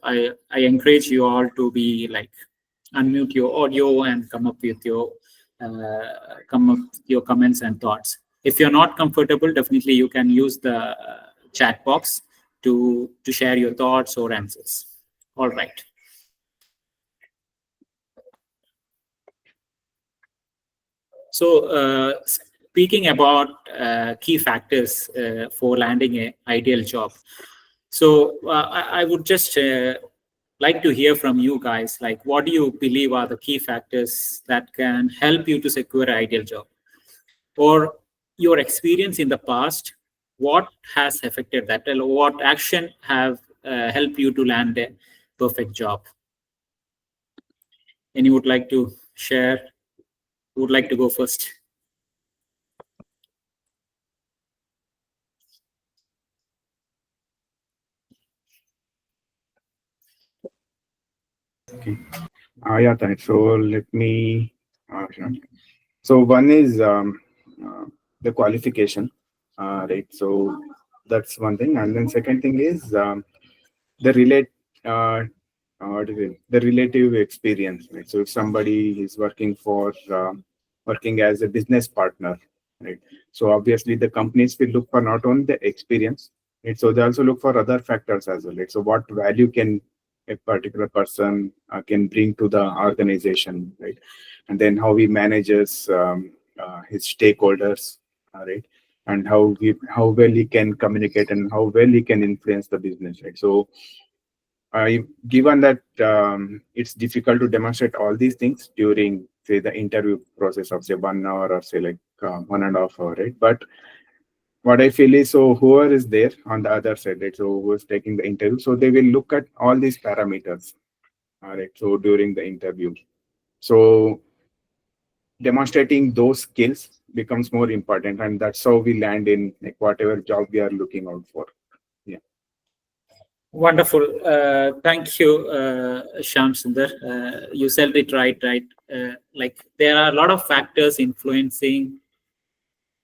I encourage you all to be like unmute your audio and come up with your comments and thoughts. If you're not comfortable, definitely you can use the chat box to share your thoughts or answers. All right. So speaking about key factors for landing an ideal job. So I would just like to hear from you guys, like what do you believe are the key factors that can help you to secure an ideal job? Or your experience in the past, what has affected that? What action have helped you to land a perfect job? Any would like to share? Would like to go first? Okay. Yeah, thanks. So let me. So one is the qualification, right? So that's one thing, and then second thing is the the relative experience, right? So if somebody is working as a business partner, right? So obviously the companies will look for not only the experience, right? So they also look for other factors as well, right? So what value can a particular person can bring to the organization, right? And then how he manages his stakeholders, right? And how well he can communicate and how well he can influence the business, right? So given that it's difficult to demonstrate all these things during, say, the interview process of say 1 hour or say like 1.5 hours, right? But what I feel is, so whoever is there on the other side, right? So who is taking the interview, so they will look at all these parameters, all right? So during the interview, so demonstrating those skills becomes more important, and that's how we land in like whatever job we are looking out for. Yeah. Wonderful. Thank you, Shyam Sundar. You said it right. Like there are a lot of factors influencing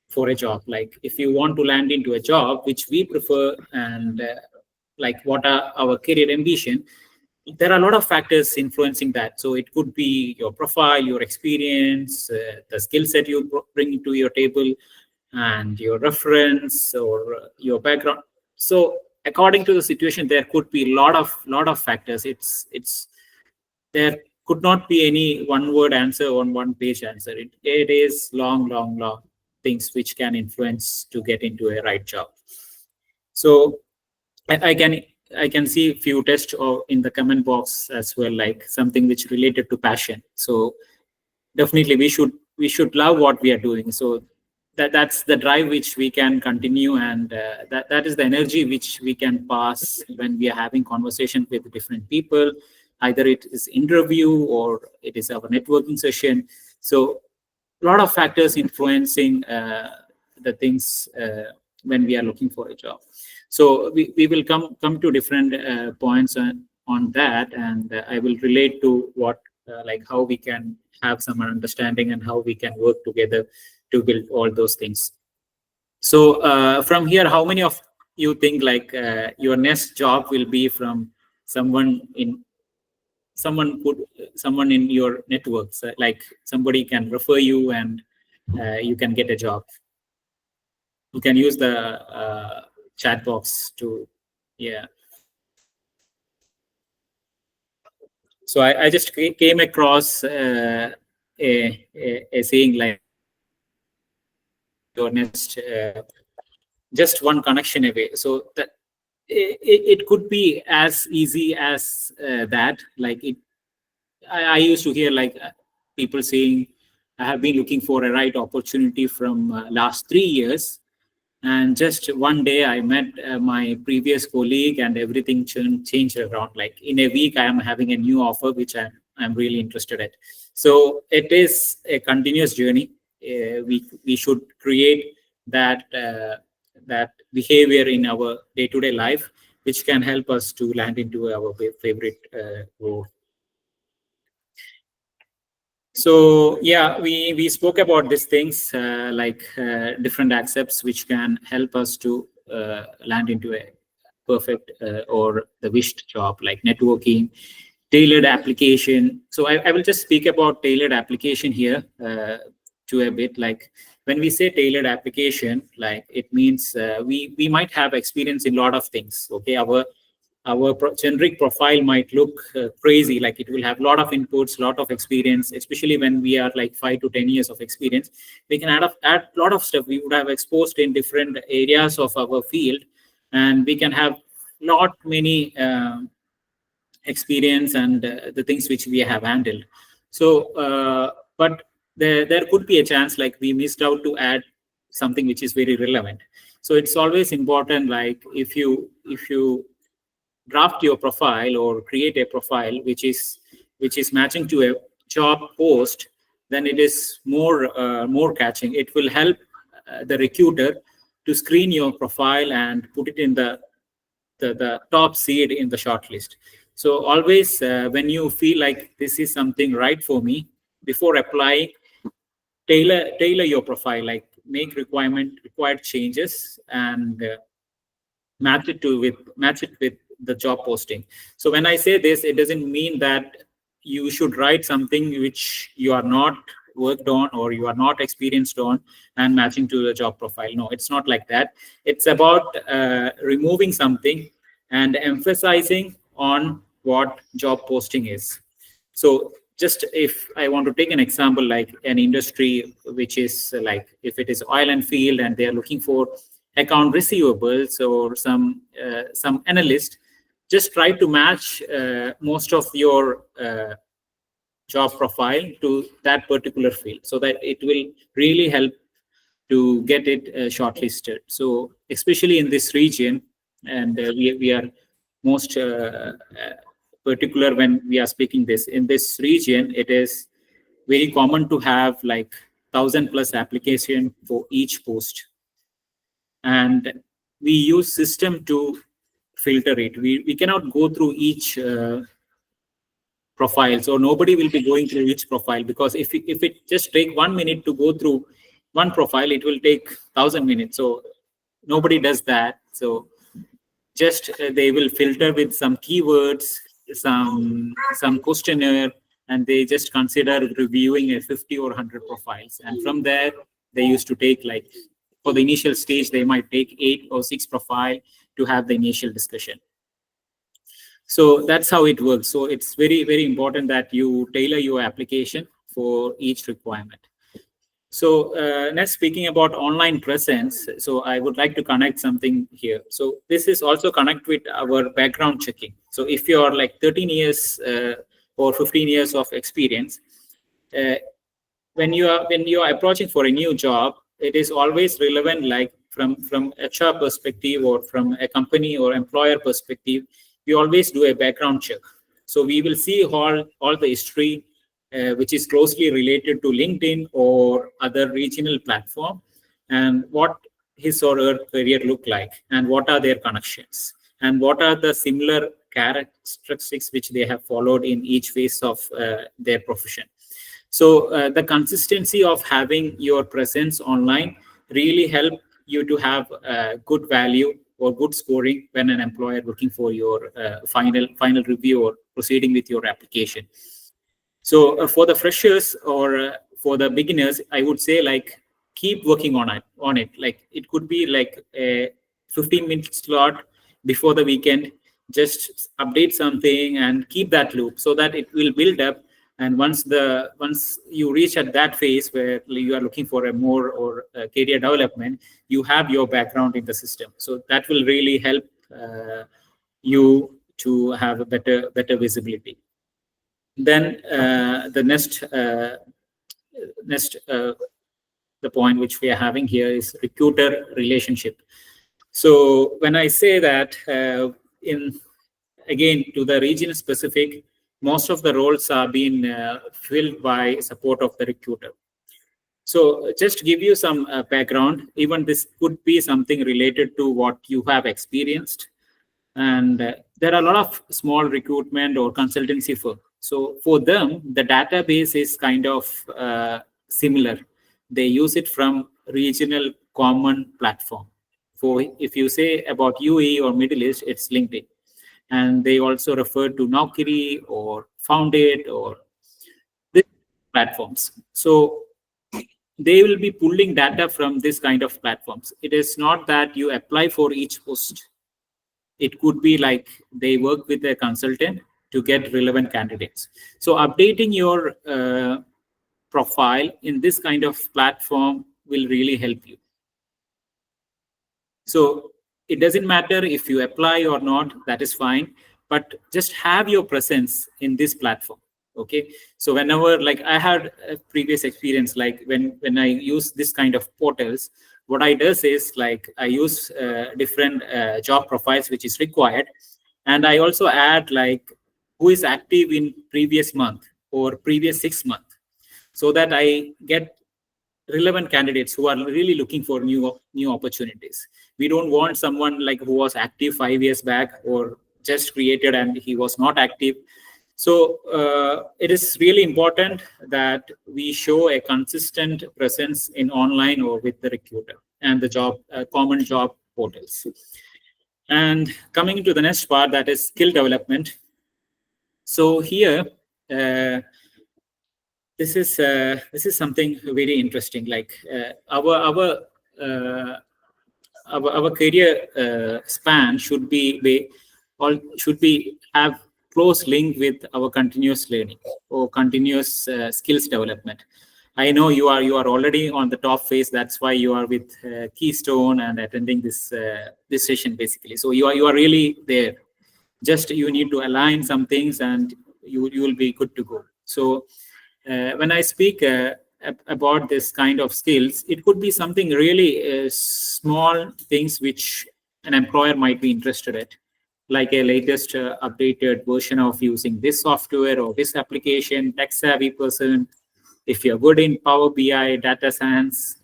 for a job. Like if you want to land into a job, which we prefer, and like what are our career ambition, there are a lot of factors influencing that. So it could be your profile, your experience, the skill set you bring to your table, and your reference or your background. So according to the situation, there could be a lot of factors. It's there could not be any one word answer on one page answer. It is long things which can influence to get into a right job. So I can see a few tests or in the comment box as well, like something which related to passion. So definitely we should love what we are doing. So that's the drive which we can continue, and that is the energy which we can pass when we are having conversation with different people, either it is interview or it is our networking session. So a lot of factors influencing the things when we are looking for a job. So we will come to different points on that, and I will relate to what like how we can have some understanding and how we can work together to build all those things. So from here, how many of you think like your next job will be from someone in your networks, like somebody can refer you and you can get a job? You can use the chat box to, yeah. So I just came across a saying like your next just one connection away. So that it could be as easy as that. Like I used to hear like people saying, I have been looking for a right opportunity from last 3 years. And just one day I met my previous colleague and everything changed around. Like in a week, I am having a new offer, which I'm really interested at. So it is a continuous journey. We should create that behavior in our day-to-day life, which can help us to land into our favorite role. So yeah, we spoke about these things like different accepts which can help us to land into a perfect or the wished job, like networking, tailored application. So I will just speak about tailored application here to a bit. Like when we say tailored application, like it means we might have experience in a lot of things. Okay, our generic profile might look crazy, like it will have a lot of inputs, a lot of experience, especially when we are like 5 to 10 years of experience. We can add a lot of stuff we would have exposed in different areas of our field, and we can have not many experience and the things which we have handled. So, but there could be a chance like we missed out to add something which is very relevant. So it's always important, like if you draft your profile or create a profile which is matching to a job post, then it is more catching. It will help the recruiter to screen your profile and put it in the top seed in the shortlist. So always when you feel like this is something right for me, before applying, tailor your profile, like make required changes and match it with the job posting. So when I say this, it doesn't mean that you should write something which you are not worked on or you are not experienced on and matching to the job profile. No, it's not like that. It's about removing something and emphasizing on what job posting is. So just if I want to take an example, like an industry which is like if it is oil and field and they are looking for account receivables or some analyst, just try to match most of your job profile to that particular field, so that it will really help to get it shortlisted. So especially in this region, and we are most particular when we are speaking this, in this region, it is very common to have like 1,000+ application for each post. And we use system to filter it. We cannot go through each profile. So nobody will be going through each profile, because if it just take 1 minute to go through one profile, it will take 1,000 minutes. So nobody does that. So just they will filter with some keywords, some questionnaire, and they just consider reviewing a 50 or 100 profiles. And from there, they used to take like, for the initial stage, they might take 8 or 6 profile to have the initial discussion. So that's how it works. So it's very, very important that you tailor your application for each requirement. So next, speaking about online presence, so I would like to connect something here. So this is also connect with our background checking. So if you are like 13 years or 15 years of experience, when you are approaching for a new job, it is always relevant, like from HR perspective or from a company or employer perspective, we always do a background check. So we will see all the history which is closely related to LinkedIn or other regional platform, and what his or her career look like, and what are their connections, and what are the similar characteristics which they have followed in each phase of their profession. So the consistency of having your presence online really help you to have good value or good scoring when an employer looking for your final review or proceeding with your application. So for the freshers or for the beginners, I would say like keep working on it. Like it could be like a 15-minute slot before the weekend. Just update something and keep that loop so that it will build up. And once you reach at that phase where you are looking for a more or career development, you have your background in the system. So that will really help you to have a better visibility. Then the next the point which we are having here is recruiter relationship. So when I say that again to the region specific, most of the roles are being filled by support of the recruiter. So just to give you some background, even this could be something related to what you have experienced. And there are a lot of small recruitment or consultancy firms. So for them, the database is kind of similar. They use it from regional common platform. For if you say about UAE or Middle East, it's LinkedIn. And they also refer to Naukri or Foundit or these platforms. So they will be pulling data from this kind of platforms. It is not that you apply for each post. It could be like they work with a consultant to get relevant candidates. So updating your profile in this kind of platform will really help you. So it doesn't matter if you apply or not, that is fine, but just have your presence in this platform. Okay, so whenever, like I had a previous experience, like when I use this kind of portals, what I does is like I use different job profiles which is required, and I also add like who is active in previous month or previous 6 months, so that I get relevant candidates who are really looking for new opportunities. We don't want someone like who was active 5 years back or just created and he was not active. So it is really important that we show a consistent presence in online or with the recruiter and the job common job portals. And coming to the next part, that is skill development. So here, this is something very interesting. Like our career span should be have close link with our continuous learning or continuous skills development. I know you are already on the top phase. That's why you are with Keystone and attending this session basically. So you are really there. Just you need to align some things and you will be good to go. So when I speak about this kind of skills, it could be something really small things which an employer might be interested in, like a latest updated version of using this software or this application, tech-savvy person. If you're good in Power BI, data science,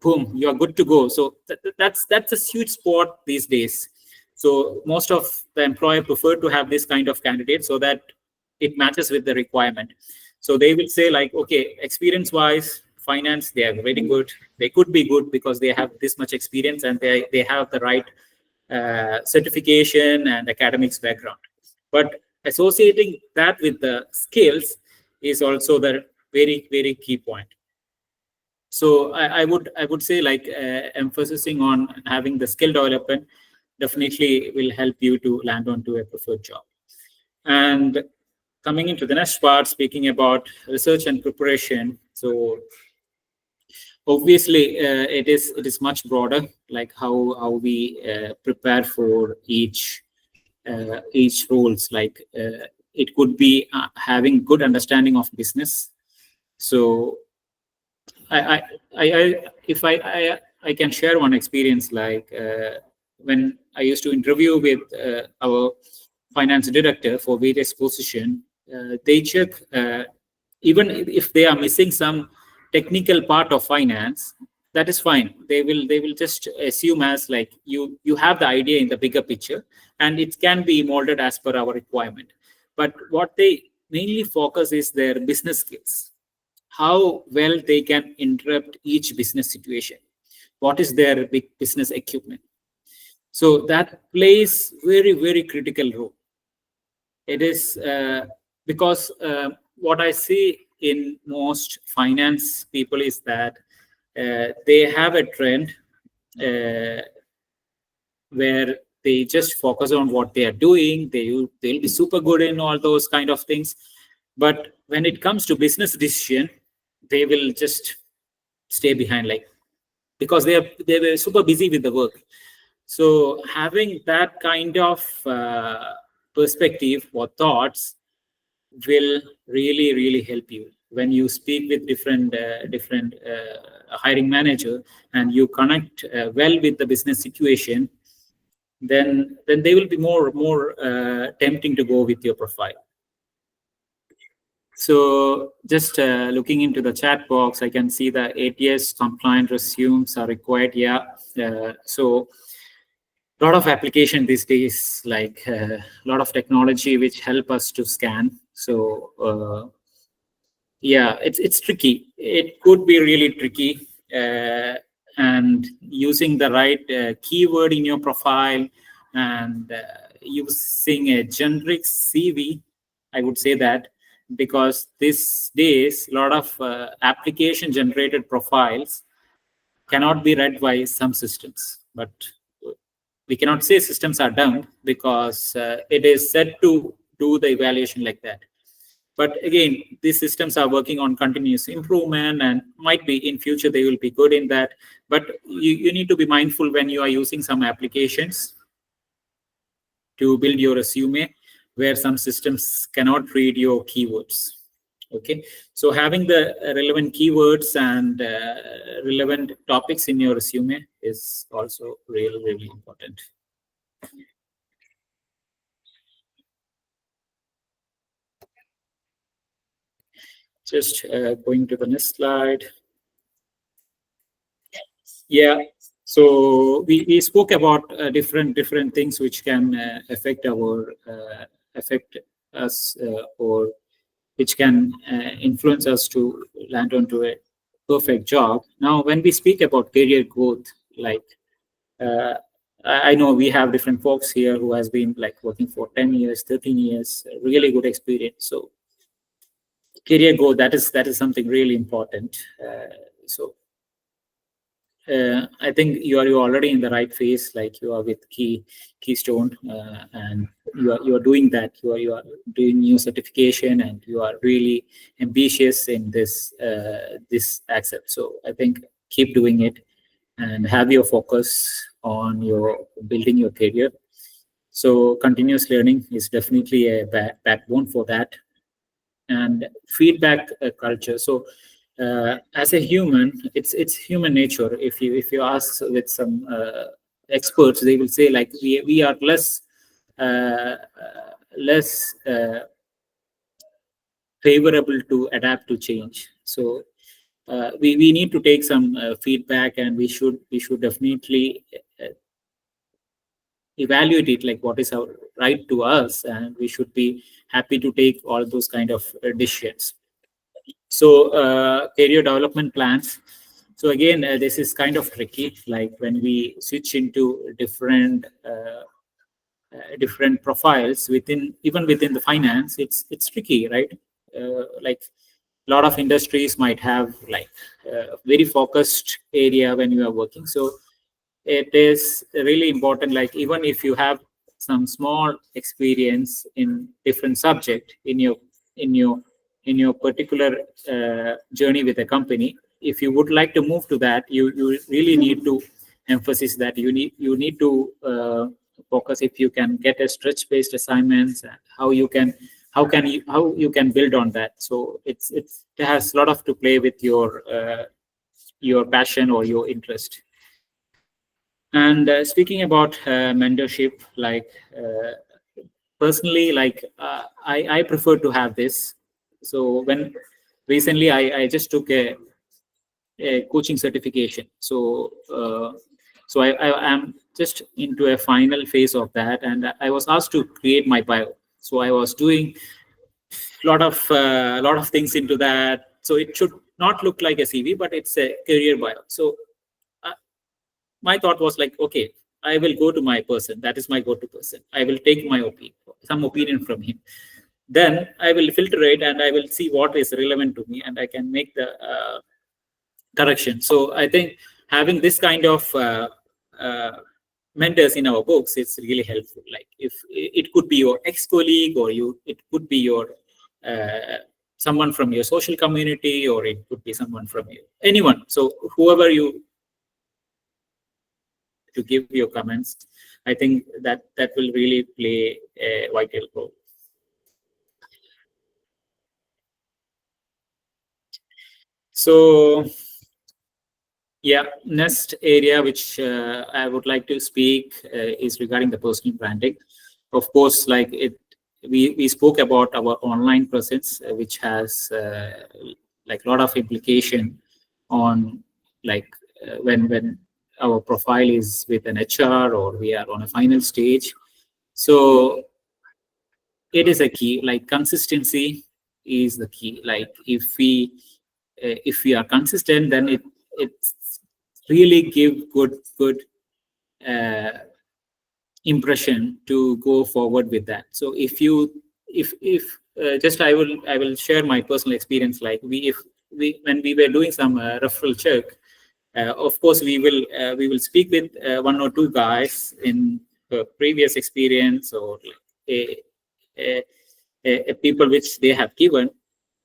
boom, you're good to go. So that's a huge spot these days. So most of the employer prefer to have this kind of candidate so that it matches with the requirement. So they will say like, okay, experience-wise, finance, they are very good. They could be good because they have this much experience and they have the right certification and academics background. But associating that with the skills is also the very, very key point. So I would say like emphasizing on having the skill development definitely will help you to land onto a preferred job. And coming into the next part, speaking about research and preparation. So obviously it is much broader, like how we prepare for each roles. Like it could be having good understanding of business. So I can share one experience, like when I used to interview with our finance director for various position, they check even if they are missing some technical part of finance, that is fine. They will just assume as like you have the idea in the bigger picture and it can be molded as per our requirement. But what they mainly focus is their business skills, how well they can interrupt each business situation, what is their big business equipment. So that plays very, very critical role. It is because what I see in most finance people is that they have a trend where they just focus on what they are doing. They'll be super good in all those kind of things. But when it comes to business decision, they will just stay behind, like, because they were super busy with the work. So having that kind of perspective or thoughts will really, really help you when you speak with different hiring manager and you connect well with the business situation. Then they will be more tempting to go with your profile. So just looking into the chat box, I can see the ATS compliant resumes are required. Yeah. So a lot of application these days, like a lot of technology which help us to scan. So yeah, it's tricky. It could be really tricky. and using the right keyword in your profile, and using a generic CV, I would say that, because these days a lot of application generated profiles cannot be read by some systems, but we cannot say systems are dumb, because it is said to do the evaluation like that. But again, these systems are working on continuous improvement, and might be in future they will be good in that. But you need to be mindful when you are using some applications to build your resume, where some systems cannot read your keywords. Okay, so having the relevant keywords and relevant topics in your resume is also really, really important. Just going to the next slide. Yeah, so we spoke about different things which can affect us, or which can influence us to land onto a perfect job. Now, when we speak about career growth, like I know we have different folks here who has been like working for 10 years, 13 years, really good experience. So career growth, that is something really important. So I think you're already in the right phase, like you are with Keystone, and you are doing that. You are doing new certification, and you are really ambitious in this aspect. So I think keep doing it, and have your focus on your building your career. So continuous learning is definitely a backbone for that, and feedback culture. So as a human, it's human nature. If you ask with some experts, they will say like we are less favorable to adapt to change. So we need to take some feedback, and we should definitely evaluate it, like what is our right to us, and we should be happy to take all those kind of decisions. So career development plans. So again, this is kind of tricky. Like when we switch into different profiles even within the finance, it's tricky, right? Like a lot of industries might have like a very focused area when you are working. So it is really important. Like even if you have some small experience in different subject in your particular journey with a company, if you would like to move to that, you really need to emphasize that you need to focus if you can get a stretch based assignments, how you can build on that. So it has a lot of to play with your passion or your interest. And speaking about mentorship, like personally, like I prefer to have this. So when recently I just took a coaching certification. So I am just into a final phase of that, and I was asked to create my bio. So I was doing a lot of things into that. So it should not look like a CV, but it's a career bio. So my thought was like, okay, I will go to my person. That is my go-to person. I will take some opinion from him. Then I will filter it, and I will see what is relevant to me, and I can make the correction. So I think having this kind of mentors in our books, it's really helpful. Like if it could be your ex-colleague, or it could be your someone from your social community, or it could be someone from anyone. So whoever you to give your comments, I think that will really play a vital role. So yeah, next area which I would like to speak is regarding the personal branding. Of course, like we spoke about our online presence, which has like a lot of implication on like when our profile is with an HR, or we are on a final stage. So it is a key. Like consistency is the key. Like if we are consistent, then it really give good impression to go forward with that. So if just I will share my personal experience. Like if we when we were doing some referral check, of course we will speak with one or two guys in previous experience, or like a, a people which they have given,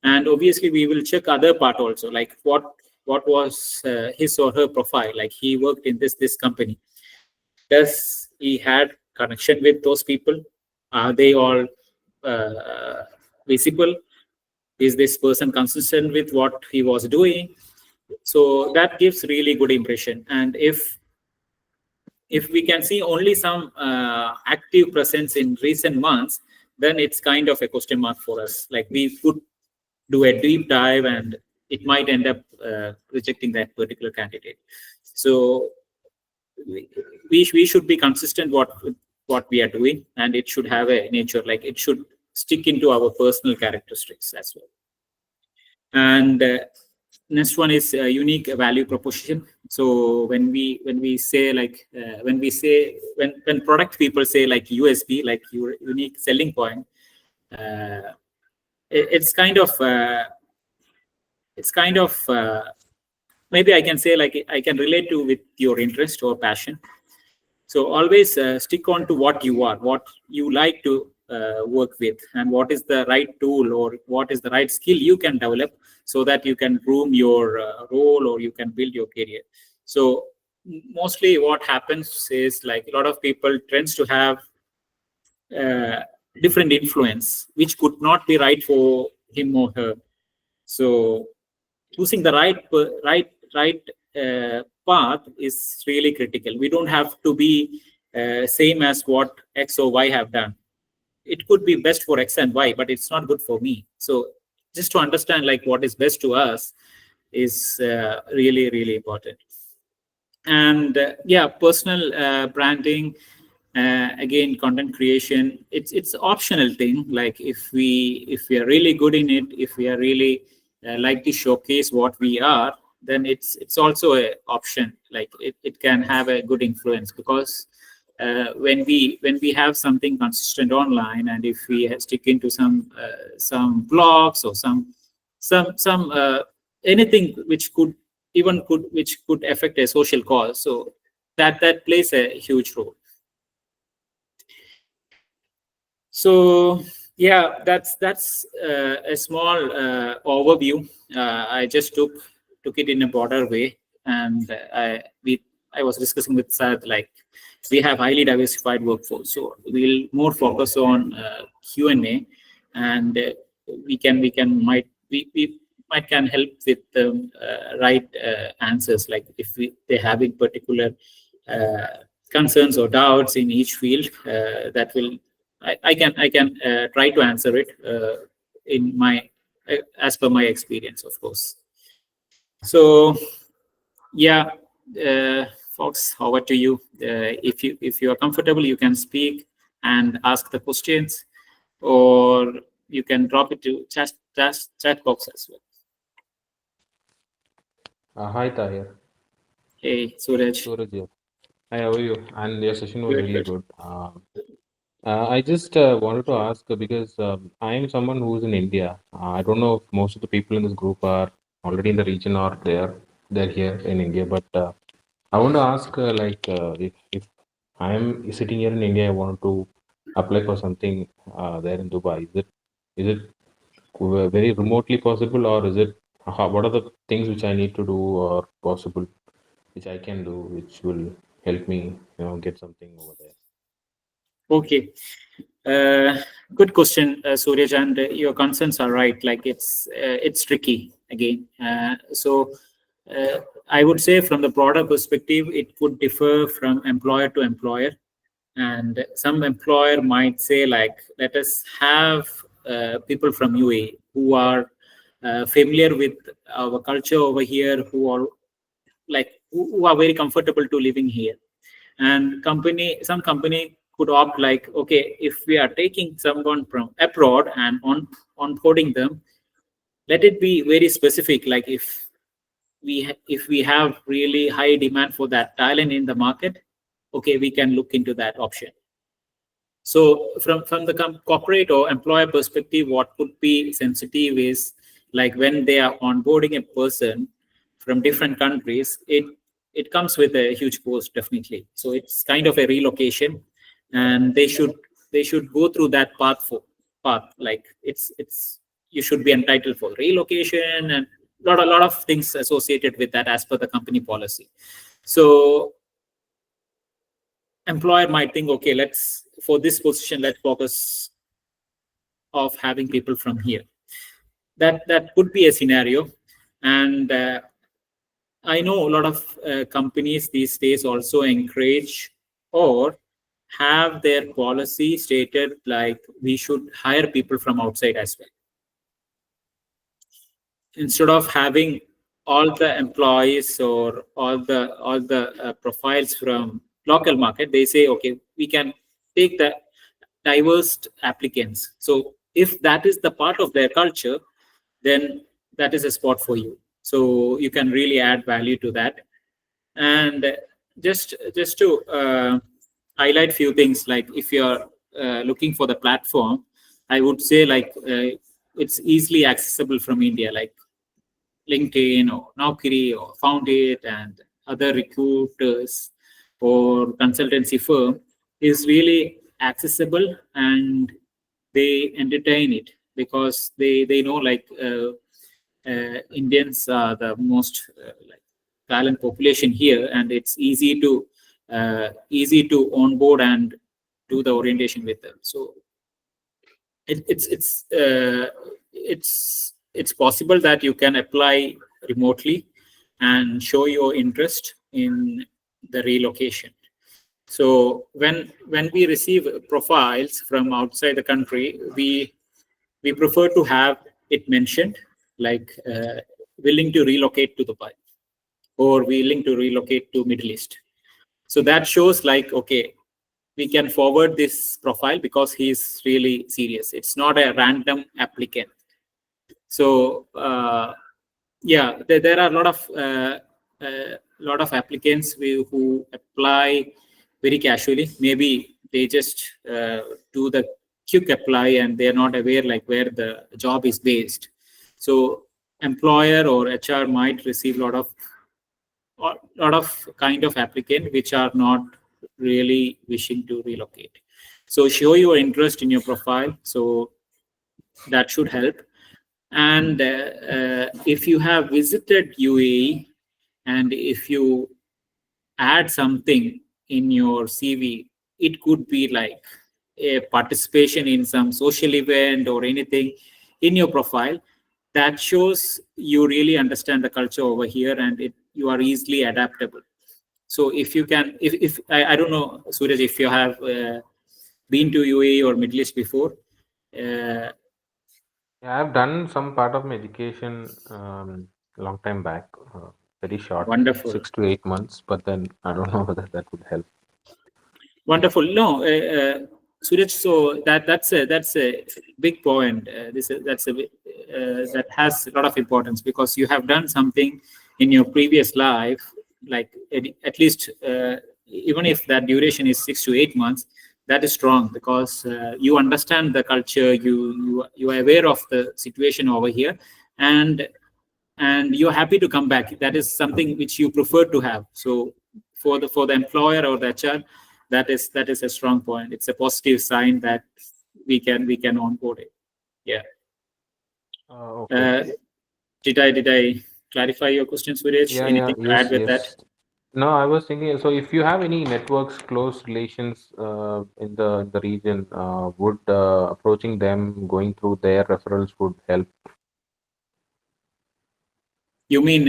and obviously we will check other part also, like what was his or her profile, like he worked in this company. Does he had connection with those people? Are they all uh, visible? Is this person consistent with what he was doing? So that gives really good impression. And if we can see only some active presence in recent months, then it's kind of a question mark for us. Like we could do a deep dive, and it might end up rejecting that particular candidate. So we should be consistent what we are doing, and it should have a nature, like it should stick into our personal characteristics as well. And next one is unique value proposition. So when we say like when product people say like USP, like your unique selling point, it's kind of maybe I can say like I can relate to with your interest or passion. So always stick on to what you are, what you like to work with, and what is the right tool or what is the right skill you can develop, so that you can groom your role or you can build your career. So mostly what happens is like a lot of people tends to have uh, different influence, which could not be right for him or her. So choosing the right path is really critical. We don't have to be same as what X or Y have done. It could be best for X and Y, but it's not good for me. So just to understand like what is best to us is really important. And yeah, personal branding, again, content creation, it's optional thing. Like if we are really good in it, if we are really like to showcase what we are, then it's also a option. Like it can have a good influence, because when we have something consistent online, and if we stick into some blogs or some anything which could which could affect a social cause, so that plays a huge role. So yeah, that's a small overview. I just took it in a broader way, and I was discussing with Sad, like we have highly diversified workforce, so we'll more focus on Q&A, and we might can help with the right answers, like if they having particular concerns or doubts in each field, that will I can try to answer it in my as per my experience, of course. So yeah, Fox, over to you. If you are comfortable, you can speak and ask the questions, or you can drop it to chat box as well. Hi, Tahir. Hey, Suraj. Suraj here. Hi, how are you? And your session was Good, really good. good. I just wanted to ask because I am someone who's in India. I don't know if most of the people in this group are already in the region or they're here in India. But I want to ask if I am sitting here in India, I want to apply for something there in Dubai. Is it very remotely possible, or is it what are the things which I need to do or possible which I can do, which will help me, get something over there? Okay. Good question, Suraj, and your concerns are right. Like it's tricky again. I would say from the broader perspective, it could differ from employer to employer, and some employer might say like, let us have people from UAE who are familiar with our culture over here, who are who are very comfortable to living here. And some company could opt like, okay, if we are taking someone from abroad and onboarding them, let it be very specific. Like if if we have really high demand for that talent in the market, okay, we can look into that option. So from the corporate or employer perspective, what could be sensitive is like when they are onboarding a person from different countries, it comes with a huge cost, definitely. So it's kind of a relocation, and they should go through that path. Like it's you should be entitled for relocation and a lot of things associated with that as per the company policy. So employer might think, okay, for this position, let's focus of having people from here. That could be a scenario. And I know a lot of companies these days also encourage or have their policy stated like we should hire people from outside as well. Instead of having all the employees or all the profiles from local market, they say, okay, we can take the diverse applicants. So if that is the part of their culture, then that is a spot for you. So you can really add value to that. And just to highlight few things, like if you're looking for the platform, I would say like it's easily accessible from India, like LinkedIn or Naukri or Foundit and other recruiters or consultancy firm is really accessible, and they entertain it because they know like Indians are the most like talent population here, and it's easy to onboard and do the orientation with them. So it's possible that you can apply remotely and show your interest in the relocation. So when we receive profiles from outside the country, we prefer to have it mentioned like willing to relocate to Dubai or willing to relocate to Middle East. So that shows like, okay, we can forward this profile because he's really serious. It's not a random applicant. So yeah, there are a lot of applicants who apply very casually. Maybe they just do the quick apply and they're not aware like where the job is based. So employer or HR might receive a lot of kind of applicant which are not really wishing to relocate. So show your interest in your profile. So that should help. And if you have visited UAE and if you add something in your CV, it could be like a participation in some social event or anything in your profile that shows you really understand the culture over here and you are easily adaptable. So if you can, if I don't know, Suraj, if you have been to UAE or Middle East before. Yeah, I've done some part of my education long time back, very short, Wonderful. 6 to 8 months, but then I don't know whether that would help. Wonderful. No, Suraj, so that's a big point. That has a lot of importance because you have done something in your previous life, like at least even if that duration is 6 to 8 months, that is strong because you understand the culture, you are aware of the situation over here, and you're happy to come back. That is something which you prefer to have. So for the employer or the HR, that is a strong point. It's a positive sign that we can onboard it. Yeah. Okay. Did I clarify your question, Suraj? Yeah, Anything to add with that? No, I was thinking, so if you have any networks, close relations in the region, would approaching them, going through their referrals would help? You mean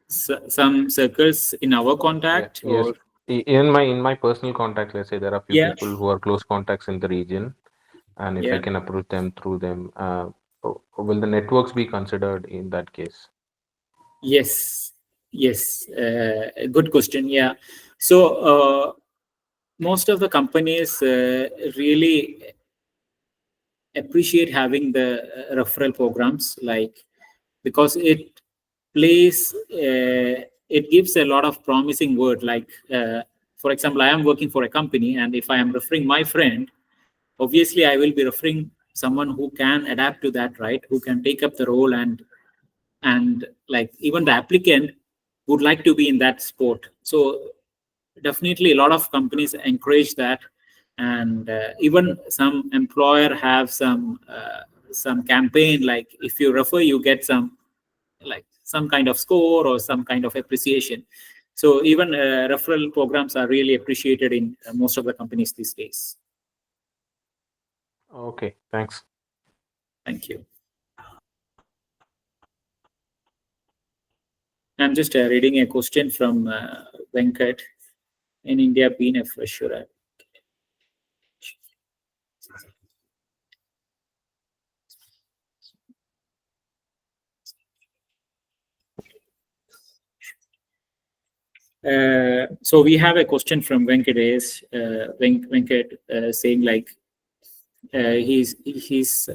some circles in our contact? Yeah, yes. Or In my personal contact, let's say there are few yeah, people who are close contacts in the region, and if I yeah. can approach them through them, will the networks be considered in that case? Yes, good question. Yeah. So most of the companies really appreciate having the referral programs, like because place, it gives a lot of promising word. Like, for example, I am working for a company, and if I am referring my friend, obviously I will be referring someone who can adapt to that, right? Who can take up the role, and like even the applicant would like to be in that sport. So definitely a lot of companies encourage that, and even some employer have some campaign, like if you refer, you get some kind of score or some kind of appreciation. So even referral programs are really appreciated in most of the companies these days. Okay, thanks. Thank you. I'm just reading a question from Venkat. In India, being a fresher. So we have a question from Venkatesh, Venkat, saying like he's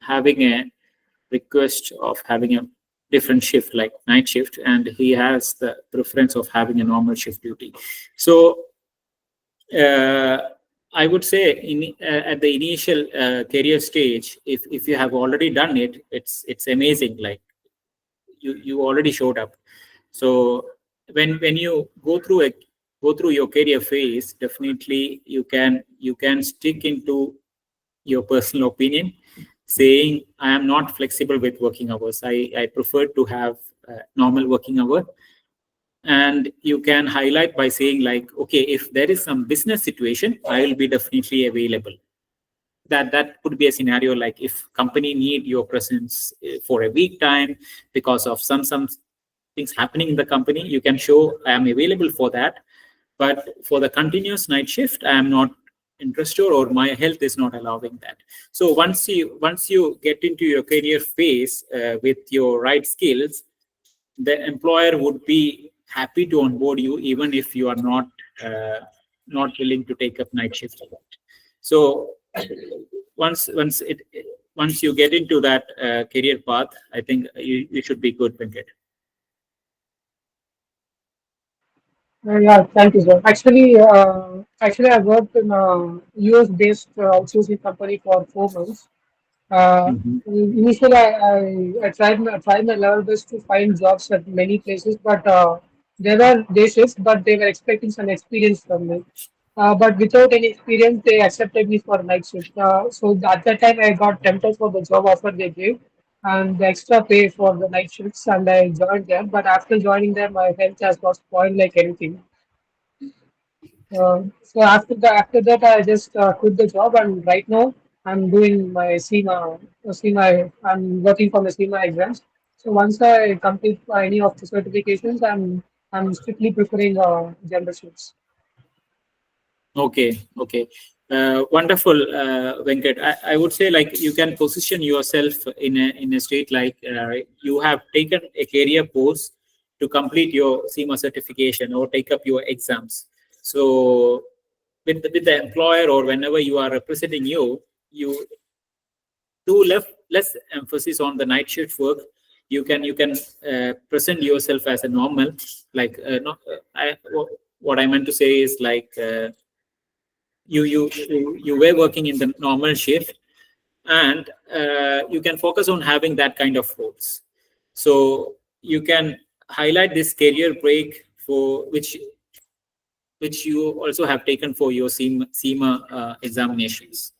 having a request of having a different shift, like night shift, and he has the preference of having a normal shift duty. So I would say at the initial career stage, if you have already done it, it's amazing. Like you already showed up. So when you go through your career phase, definitely you can stick into your personal opinion, saying I am not flexible with working hours. I prefer to have normal working hour. And you can highlight by saying like, okay, if there is some business situation, I will be definitely available. That could be a scenario, like if company need your presence for a week time because of some things happening in the company, you can show I am available for that. But for the continuous night shift, I am not interested, or my health is not allowing that. So once you get into your career phase with your right skills, the employer would be happy to onboard you, even if you are not willing to take up night shift. So once you get into that career path, I think you should be good, Venkat. Yeah, thank you, sir. Actually, I worked in a US-based outsourcing company for 4 months. Uh, Mhm. Initially, I tried my level best to find jobs at many places, but they were day shifts, but they were expecting some experience from me. But without any experience, they accepted me for night shift. So at that time, I got tempted for the job offer they gave and the extra pay for the night shifts, and I joined there. But after joining there, my health has got spoiled like anything. So after that, I just quit the job, and right now I'm doing my SEMA. I'm working for my SEMA exams. So once I complete any of the certifications, I'm strictly preferring general shifts. Okay. Wonderful, Venkat. I would say like you can position yourself in a state like you have taken a career course to complete your SEMA certification or take up your exams. So with the employer, or whenever you are representing you do less emphasis on the night shift work. You can present yourself as a normal, like not what I meant to say is like you were working in the normal shift, and you can focus on having that kind of roles. So you can highlight this career break for which you also have taken for your SEMA examinations.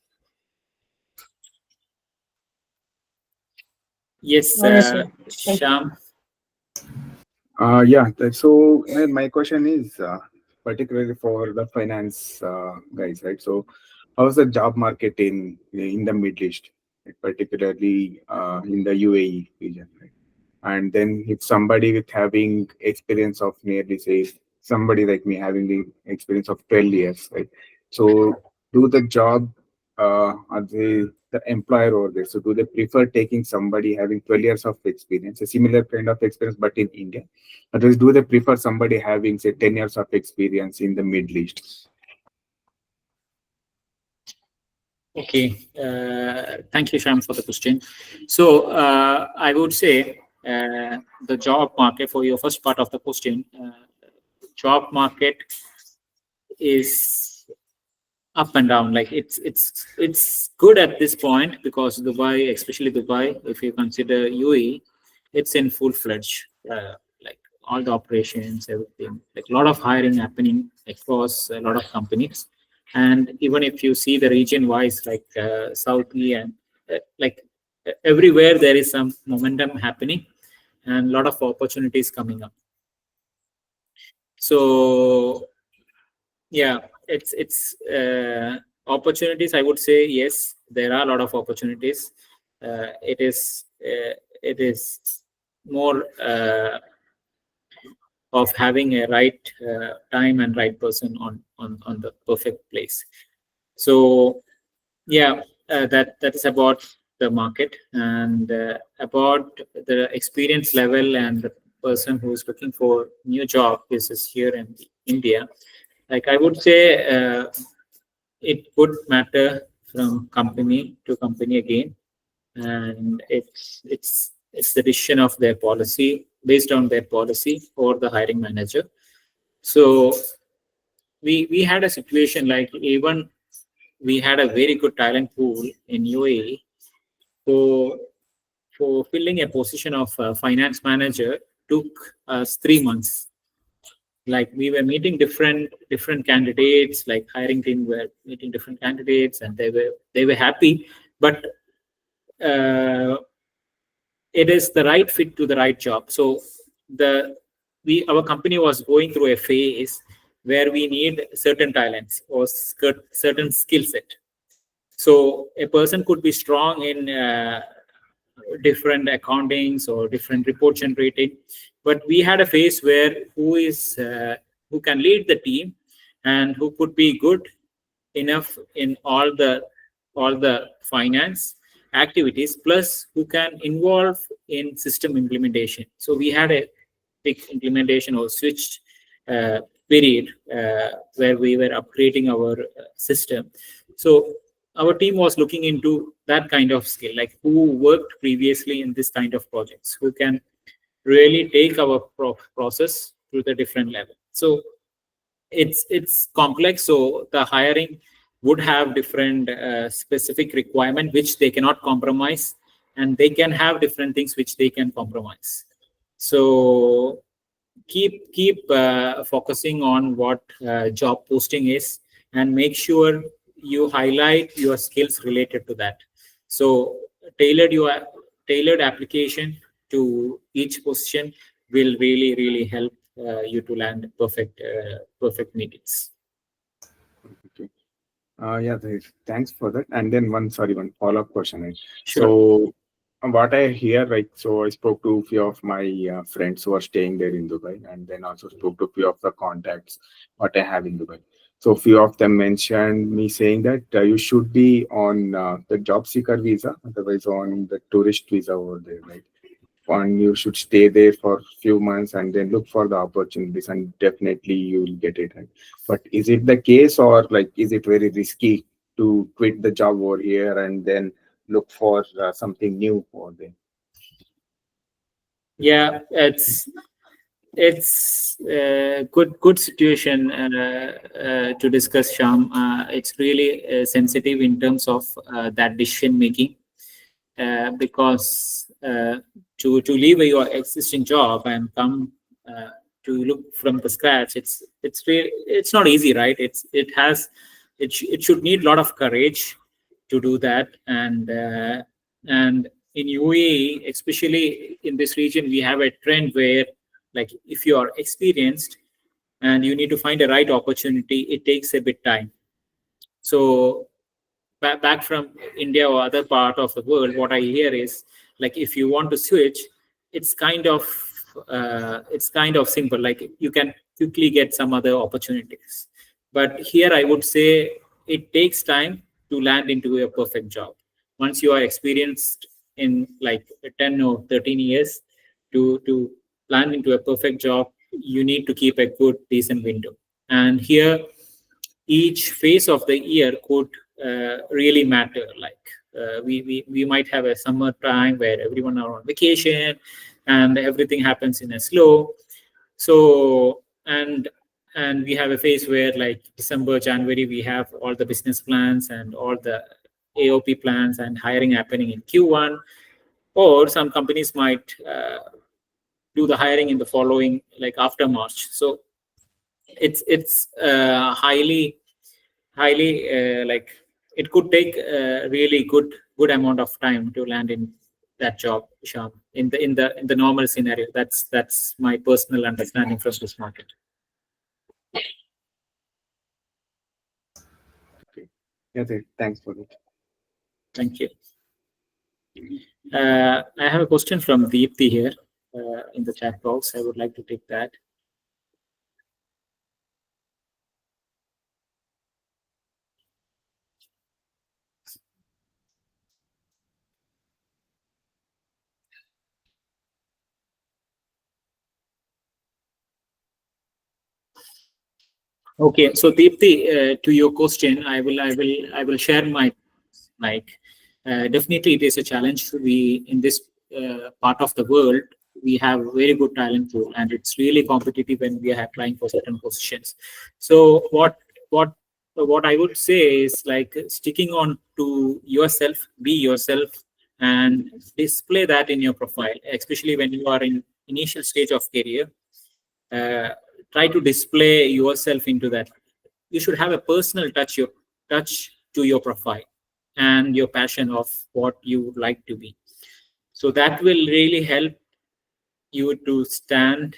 Yes, Yes, sir. Thank you. Sham. Yeah. So my question is particularly for the finance guys, right? So, how's the job market in the Middle East, like particularly in the UAE region, right? And then if somebody with having experience of nearly say somebody like me having the experience of 12 years, right? So, do the job are the employer over there? So, do they prefer taking somebody having 12 years of experience, a similar kind of experience, but in India? Otherwise, do they prefer somebody having, say, 10 years of experience in the Middle East? Okay, thank you, Sham, for the question. So I would say the job market, for your first part of the question, job market is up and down. Like it's good at this point because Dubai, especially Dubai, if you consider UAE, it's in full-fledged, like all the operations, everything, like a lot of hiring happening across a lot of companies. And even if you see the region-wise, like Saudi and like everywhere, there is some momentum happening and a lot of opportunities coming up. So yeah, it's opportunities. I would say yes, there are a lot of opportunities. It is more of having a right time and right person on the perfect place. So yeah, that is about the market and about the experience level and the person who is looking for new job. This is here in India. Like I would say, it would matter from company to company again, and it's the decision of their policy, based on their policy or the hiring manager. So we had a situation like, even we had a very good talent pool in UAE for filling a position of finance manager took us 3 months. Like we were meeting different candidates, like hiring team were meeting different candidates, and they were happy, but it is the right fit to the right job. So our company was going through a phase where we need certain talents or certain skill set. So a person could be strong in different accountings or different report generating, but we had a phase where who can lead the team and who could be good enough in all the finance activities, plus who can involve in system implementation. So we had a big implementation or switch period where we were upgrading our system. So our team was looking into that kind of skill, like who worked previously in this kind of projects, who can really take our process to the different level. So it's complex. So the hiring would have different specific requirement which they cannot compromise, and they can have different things which they can compromise. So keep focusing on what job posting is, and make sure you highlight your skills related to that. So tailored application to each position will really help you to land perfect meetings. Okay. Yeah, thanks for that. And then one follow-up question. Right? Sure. So what I hear, right? So I spoke to a few of my friends who are staying there in Dubai, and then also spoke to a few of the contacts what I have in Dubai. So a few of them mentioned me saying that you should be on the job seeker visa, otherwise on the tourist visa over there, right? And you should stay there for a few months and then look for the opportunities, and definitely you will get it. Right? But is it the case, or like is it very risky to quit the job over here and then look for something new over there? Yeah, it's a good situation to discuss, Shyam. It's really sensitive in terms of that decision making, because to leave your existing job and come to look from the scratch, it's not easy, right? It should need a lot of courage to do that, and in UAE, especially in this region, we have a trend where, like, if you are experienced and you need to find a right opportunity, it takes a bit time. So back from India or other part of the world, what I hear is, like, if you want to switch, it's kind of simple. Like, you can quickly get some other opportunities. But here I would say it takes time to land into a perfect job. Once you are experienced in like 10 or 13 years, to land into a perfect job, you need to keep a good, decent window. And here, each phase of the year could really matter. Like we might have a summer time where everyone are on vacation, and everything happens in a slow. So and we have a phase where like December, January, we have all the business plans and all the AOP plans and hiring happening in Q1, or some companies might do the hiring in the following, like after March. So it's highly like it could take a really good amount of time to land in that job, Shyam, in the normal scenario. That's my personal understanding from this market. Yeah, thanks for it. Thank you. I have a question from Deepthi here in the chat box. I would like to take that. Okay, so Deepthi, to your question, I will share my like. Definitely, it is a challenge. We in this part of the world, we have very good talent pool, and it's really competitive when we are applying for certain positions. So what I would say is like sticking on to yourself, be yourself, and display that in your profile, especially when you are in initial stage of career. Try to display yourself into that. You should have a personal touch to your profile and your passion of what you would like to be. So that will really help you to stand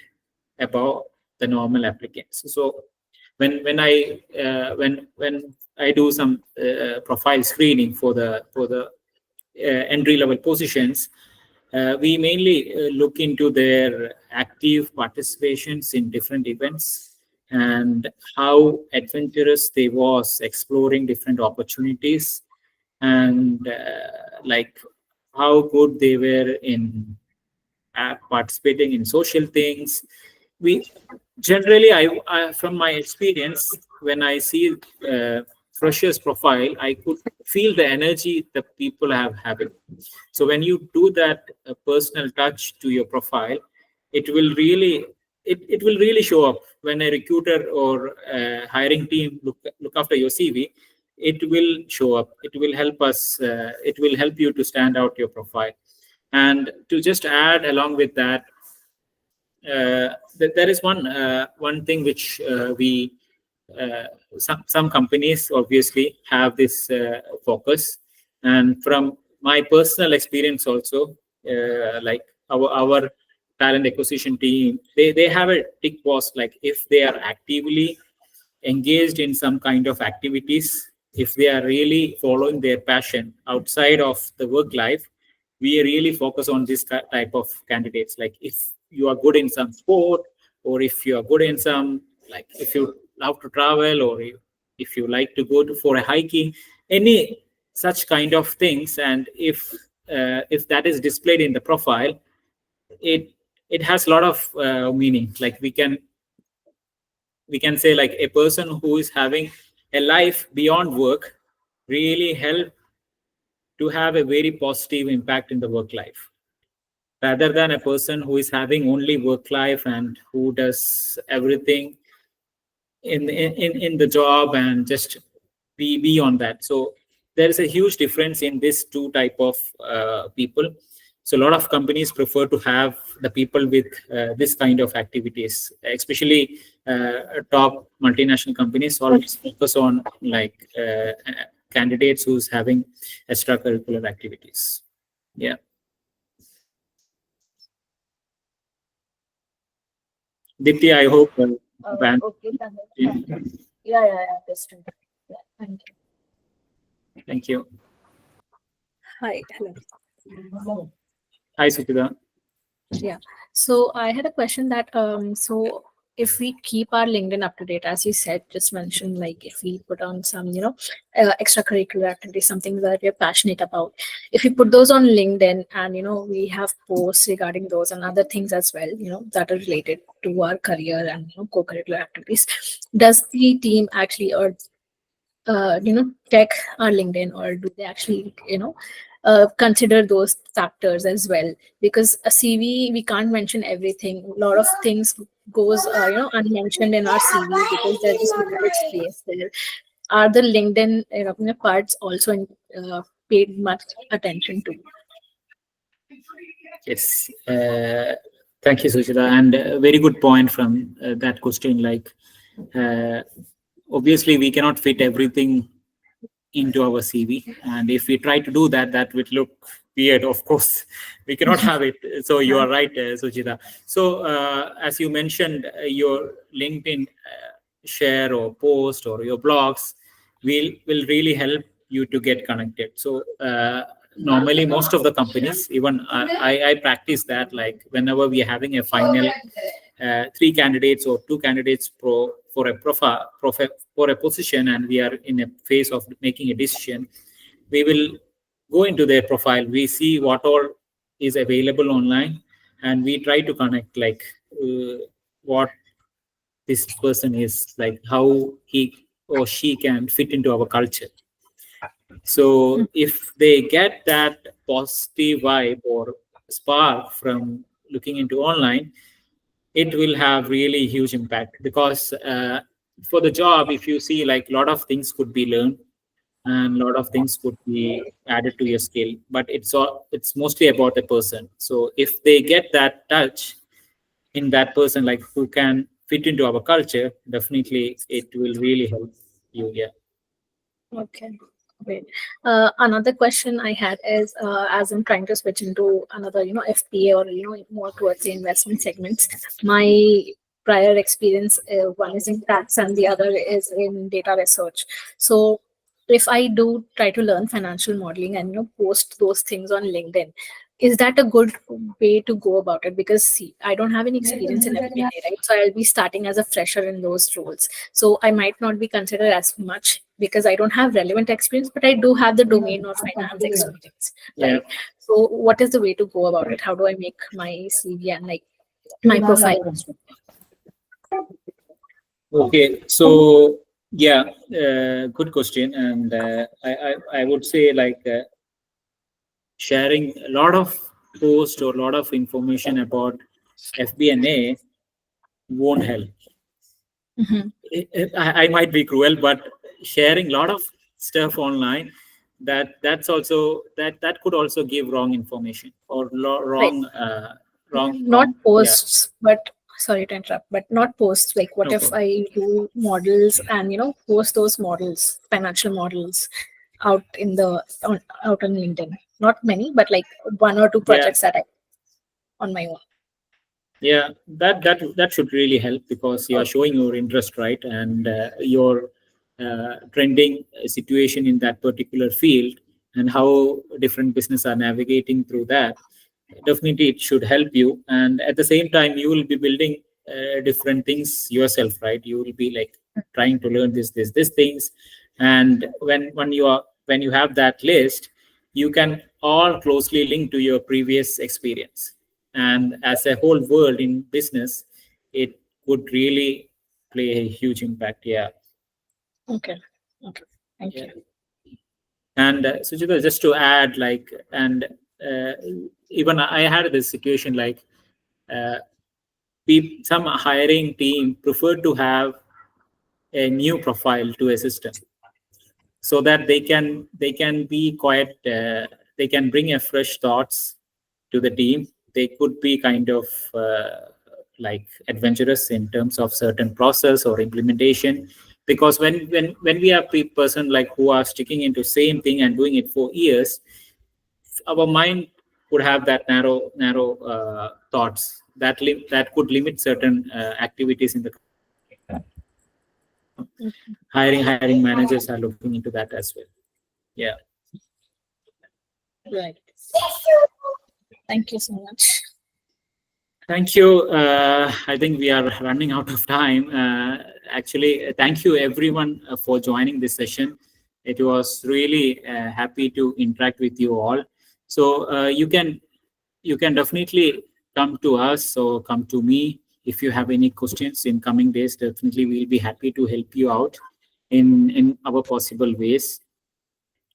above the normal applicants. So when I do some profile screening for the entry level positions, we mainly look into their active participations in different events and how adventurous they was exploring different opportunities, and like how good they were in participating in social things. We generally, I from my experience, when I see freshers profile, I could feel the energy that people have having. So when you do that personal touch to your profile, it will really it will really show up when a recruiter or hiring team look after your CV. It will show up. It will help us. It will help you to stand out your profile. And to just add along with that, there is one thing which we some companies obviously have this focus, and from my personal experience also, like our talent acquisition team, they have a tick box, like if they are actively engaged in some kind of activities, if they are really following their passion outside of the work life, we really focus on this type of candidates. Like if you are good in some sport, or if you are good in some, like if you love to travel, or if you like to go for a hiking, any such kind of things, and if that is displayed in the profile, it has a lot of meaning. Like we can say like a person who is having a life beyond work really help to have a very positive impact in the work life, rather than a person who is having only work life and who does everything in the job and just be on that. So there is a huge difference in this two type of people. So a lot of companies prefer to have the people with this kind of activities, especially top multinational companies always focus on like candidates who's having extracurricular activities. Yeah. Dipti, I hope. Okay, yeah, understood. Yeah, thank you. Thank you. Hi, hello. Hi, Suchita. Yeah. So I had a question that so if we keep our LinkedIn up to date, as you said, just mentioned, like if we put on some, extracurricular activities, something that we're passionate about, if we put those on LinkedIn and, we have posts regarding those and other things as well, that are related to our career and, co-curricular activities, does the team actually, or check our LinkedIn, or do they actually, consider those factors as well, because a CV, we can't mention everything. A lot of things goes unmentioned in our CV because there's just limited space there. Are the LinkedIn parts also paid much attention to? Yes. Thank you, Suchita. And very good point from that question. Like, obviously, we cannot fit everything into our CV. And if we try to do that, that would look weird. Of course, we cannot have it. So you are right, Suchita. So as you mentioned, your LinkedIn share or post or your blogs will really help you to get connected. So normally most of the companies, even I practice that, like whenever we are having a final 3 candidates or 2 candidates for a position, and we are in a phase of making a decision, we will go into their profile, we see what all is available online, and we try to connect, like what this person is, like how he or she can fit into our culture. So if they get that positive vibe or spark from looking into online, it will have really huge impact, because for the job, if you see, like a lot of things could be learned and a lot of things could be added to your skill, but it's mostly about the person. So if they get that touch in that person, like who can fit into our culture, definitely it will really help you. Yeah. Okay, great. Another question I had is, as I'm trying to switch into another, FPA or, more towards the investment segments, my prior experience, one is in tax and the other is in data research. So if I do try to learn financial modeling and, post those things on LinkedIn, is that a good way to go about it? Because see, I don't have any experience in FP&A, right? So I'll be starting as a fresher in those roles. So I might not be considered as much because I don't have relevant experience, but I do have the domain or finance experience, right? Yeah. So what is the way to go about it? How do I make my CV and like my profile? Okay, so yeah, good question, and I would say, like sharing a lot of post or a lot of information about FP&A won't help. Mhm. I might be cruel, but sharing a lot of stuff online, that's also that could also give wrong information or wrong Not yeah. posts, but sorry to interrupt, but not posts. Like, what No if problem. I do models and post those models, financial models, out out on LinkedIn? Not many, but like 1 or 2 Yeah. projects that I on my own. Yeah, that should really help, because you are showing your interest, right, and your trending situation in that particular field, and how different business are navigating through that. Definitely, it should help you, and at the same time, you will be building different things yourself, right? You will be like trying to learn these things, and when you have that list, you can all closely link to your previous experience. And as a whole world in business, it would really play a huge impact. Yeah. Okay. Thank Yeah. you. And Suchita, just to add, like, and even I had this situation, like some hiring team prefer to have a new profile to a system, so that they can be quite they can bring a fresh thoughts to the team. They could be kind of like adventurous in terms of certain process or implementation, because when we have person like who are sticking into same thing and doing it for years, our mind would have that narrow thoughts that that could limit certain activities in the hiring managers are looking into that as well. Yeah. Right. Thank you so much. Thank you. I think we are running out of time. Actually, thank you everyone for joining this session. It was really happy to interact with you all. So you can definitely come to us or come to me if you have any questions in coming days. Definitely, we'll be happy to help you out in our possible ways.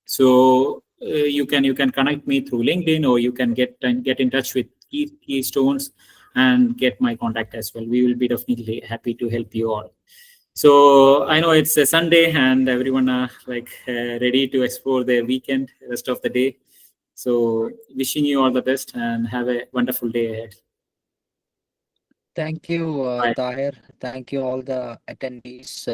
So you can connect me through LinkedIn, or you can get in touch with Keystones and get my contact as well. We will be definitely happy to help you all. So I know it's a Sunday and everyone are ready to explore their weekend, rest of the day. So wishing you all the best and have a wonderful day ahead. Thank you, Bye. Tahir. Thank you, all the attendees.